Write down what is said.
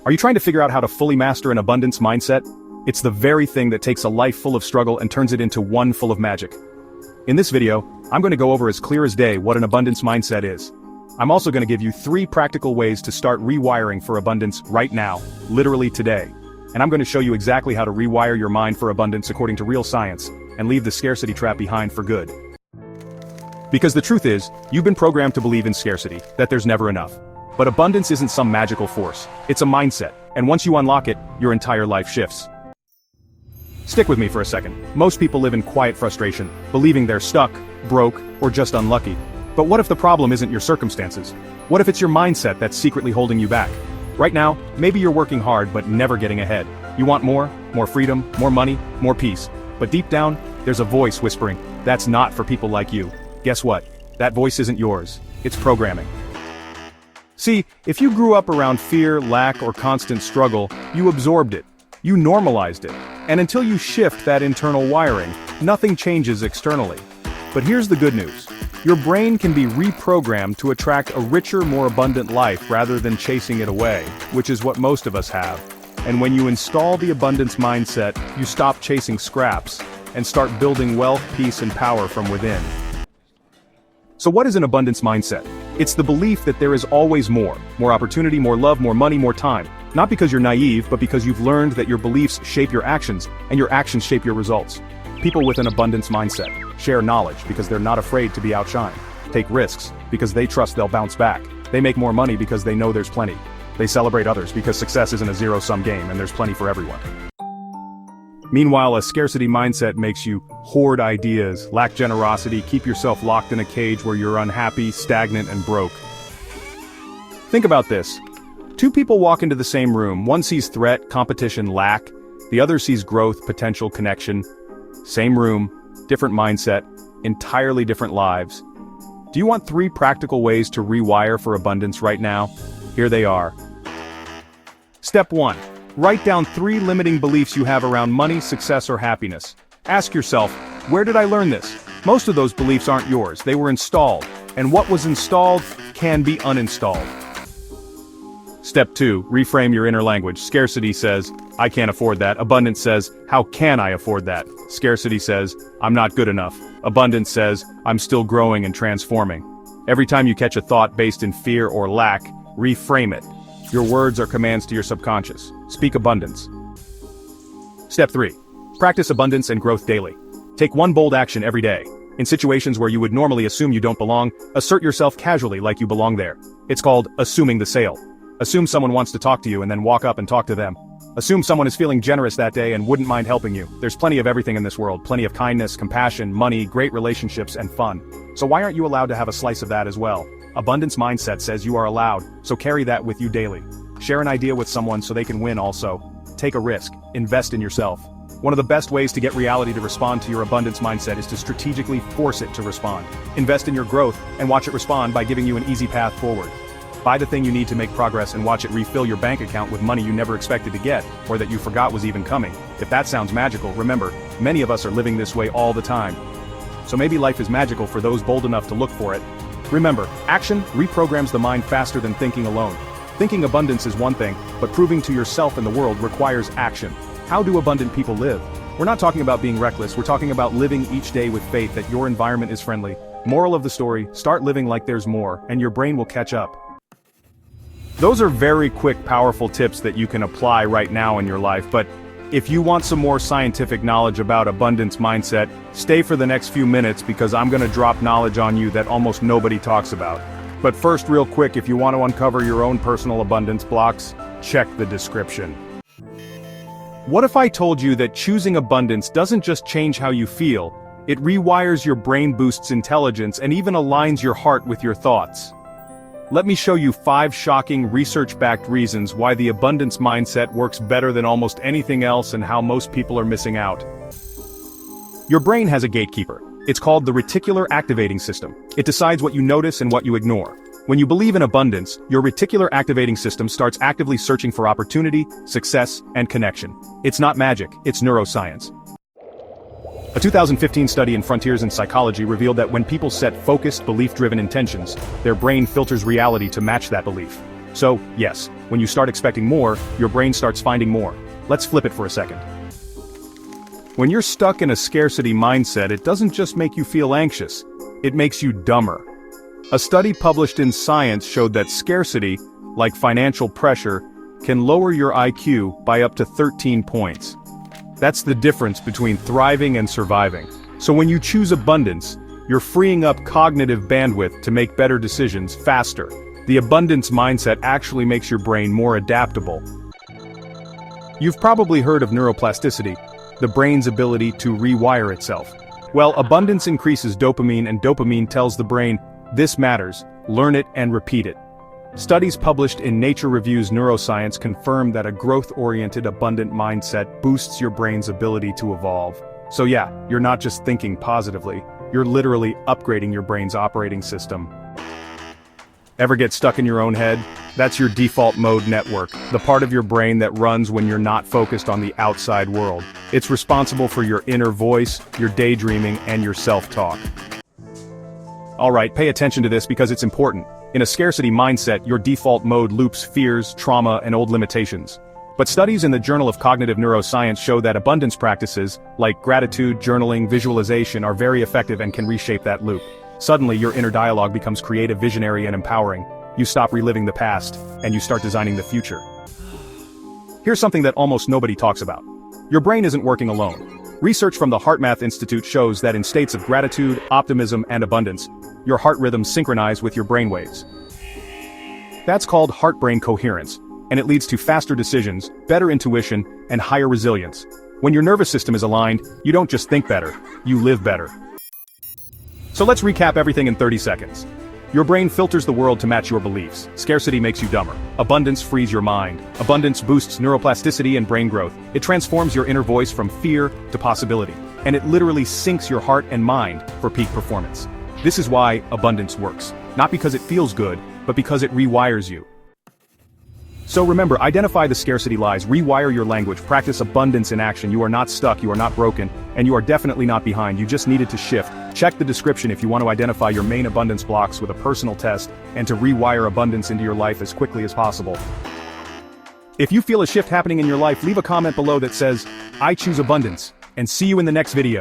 Are you trying to figure out how to fully master an abundance mindset? It's the very thing that takes a life full of struggle and turns it into one full of magic. In this video, I'm going to go over as clear as day what an abundance mindset is. I'm also going to give you 3 practical ways to start rewiring for abundance right now, literally today. And I'm going to show you exactly how to rewire your mind for abundance according to real science, and leave the scarcity trap behind for good. Because the truth is, you've been programmed to believe in scarcity, that there's never enough. But abundance isn't some magical force, it's a mindset, and once you unlock it, your entire life shifts. Stick with me for a second. Most people live in quiet frustration, believing they're stuck, broke, or just unlucky. But what if the problem isn't your circumstances? What if it's your mindset that's secretly holding you back? Right now, maybe you're working hard but never getting ahead. You want more freedom, more money, more peace. But deep down, there's a voice whispering, that's not for people like you. Guess what? That voice isn't yours. It's programming. See, if you grew up around fear, lack, or constant struggle, you absorbed it. You normalized it. And until you shift that internal wiring, nothing changes externally. But here's the good news. Your brain can be reprogrammed to attract a richer, more abundant life rather than chasing it away, which is what most of us have. And when you install the abundance mindset, you stop chasing scraps and start building wealth, peace, and power from within. So what is an abundance mindset? It's the belief that there is always more opportunity, more love, more money, more time. Not because you're naive, but because you've learned that your beliefs shape your actions, and your actions shape your results. People with an abundance mindset share knowledge because they're not afraid to be outshined. Take risks because they trust they'll bounce back. They make more money because they know there's plenty. They celebrate others because success isn't a zero-sum game and there's plenty for everyone. Meanwhile, a scarcity mindset makes you hoard ideas, lack generosity, keep yourself locked in a cage where you're unhappy, stagnant, and broke. Think about this. 2 people walk into the same room. One sees threat, competition, lack. The other sees growth, potential, connection. Same room, different mindset, entirely different lives. Do you want 3 practical ways to rewire for abundance right now? Here they are. Step 1. Write down 3 limiting beliefs you have around money, success, or happiness. Ask yourself, where did I learn this? Most of those beliefs aren't yours, they were installed. And what was installed can be uninstalled. Step 2. Reframe your inner language. Scarcity says, I can't afford that. Abundance says, how can I afford that? Scarcity says, I'm not good enough. Abundance says, I'm still growing and transforming. Every time you catch a thought based in fear or lack, reframe it. Your words are commands to your subconscious. Speak abundance. Step 3. Practice abundance and growth daily. Take 1 bold action every day. In situations where you would normally assume you don't belong, assert yourself casually like you belong there. It's called assuming the sale. Assume someone wants to talk to you and then walk up and talk to them. Assume someone is feeling generous that day and wouldn't mind helping you. There's plenty of everything in this world, plenty of kindness, compassion, money, great relationships, and fun. So why aren't you allowed to have a slice of that as well? Abundance mindset says you are allowed, so carry that with you daily. Share an idea with someone so they can win also. Take a risk, invest in yourself. One of the best ways to get reality to respond to your abundance mindset is to strategically force it to respond. Invest in your growth and watch it respond by giving you an easy path forward. Buy the thing you need to make progress and watch it refill your bank account with money you never expected to get, or that you forgot was even coming. If that sounds magical, remember, many of us are living this way all the time. So maybe life is magical for those bold enough to look for it. Remember, action reprograms the mind faster than thinking alone. Thinking abundance is one thing, but proving to yourself and the world requires action. How do abundant people live? We're not talking about being reckless, we're talking about living each day with faith that your environment is friendly. Moral of the story, start living like there's more, and your brain will catch up. Those are very quick, powerful tips that you can apply right now in your life, but if you want some more scientific knowledge about abundance mindset, stay for the next few minutes because I'm going to drop knowledge on you that almost nobody talks about. But first, real quick, if you want to uncover your own personal abundance blocks, check the description. What if I told you that choosing abundance doesn't just change how you feel, it rewires your brain, boosts intelligence, and even aligns your heart with your thoughts? Let me show you 5 shocking, research-backed reasons why the abundance mindset works better than almost anything else and how most people are missing out. Your brain has a gatekeeper. It's called the reticular activating system. It decides what you notice and what you ignore. When you believe in abundance, your reticular activating system starts actively searching for opportunity, success, and connection. It's not magic, it's neuroscience. A 2015 study in Frontiers in Psychology revealed that when people set focused, belief-driven intentions, their brain filters reality to match that belief. So, yes, when you start expecting more, your brain starts finding more. Let's flip it for a second. When you're stuck in a scarcity mindset, it doesn't just make you feel anxious, it makes you dumber. A study published in Science showed that scarcity, like financial pressure, can lower your IQ by up to 13 points. That's the difference between thriving and surviving. So when you choose abundance, you're freeing up cognitive bandwidth to make better decisions faster. The abundance mindset actually makes your brain more adaptable. You've probably heard of neuroplasticity, the brain's ability to rewire itself. Well, abundance increases dopamine, and dopamine tells the brain, this matters, learn it and repeat it. Studies published in Nature Reviews Neuroscience confirm that a growth-oriented, abundant mindset boosts your brain's ability to evolve. So yeah, you're not just thinking positively, you're literally upgrading your brain's operating system. Ever get stuck in your own head? That's your default mode network, the part of your brain that runs when you're not focused on the outside world. It's responsible for your inner voice, your daydreaming, and your self-talk. Alright, pay attention to this because it's important. In a scarcity mindset, your default mode loops fears, trauma, and old limitations. But studies in the Journal of Cognitive Neuroscience show that abundance practices, like gratitude, journaling, visualization, are very effective and can reshape that loop. Suddenly, your inner dialogue becomes creative, visionary, and empowering. You stop reliving the past, and you start designing the future. Here's something that almost nobody talks about. Your brain isn't working alone. Research from the HeartMath Institute shows that in states of gratitude, optimism, and abundance, your heart rhythms synchronize with your brainwaves. That's called heart-brain coherence, and it leads to faster decisions, better intuition, and higher resilience. When your nervous system is aligned, you don't just think better, you live better. So let's recap everything in 30 seconds. Your brain filters the world to match your beliefs. Scarcity makes you dumber. Abundance frees your mind. Abundance boosts neuroplasticity and brain growth. It transforms your inner voice from fear to possibility. And it literally syncs your heart and mind for peak performance. This is why abundance works. Not because it feels good, but because it rewires you. So remember, identify the scarcity lies, rewire your language, practice abundance in action. You are not stuck, you are not broken, and you are definitely not behind. You just needed to shift. Check the description if you want to identify your main abundance blocks with a personal test and to rewire abundance into your life as quickly as possible. If you feel a shift happening in your life, leave a comment below that says, I choose abundance, and see you in the next video.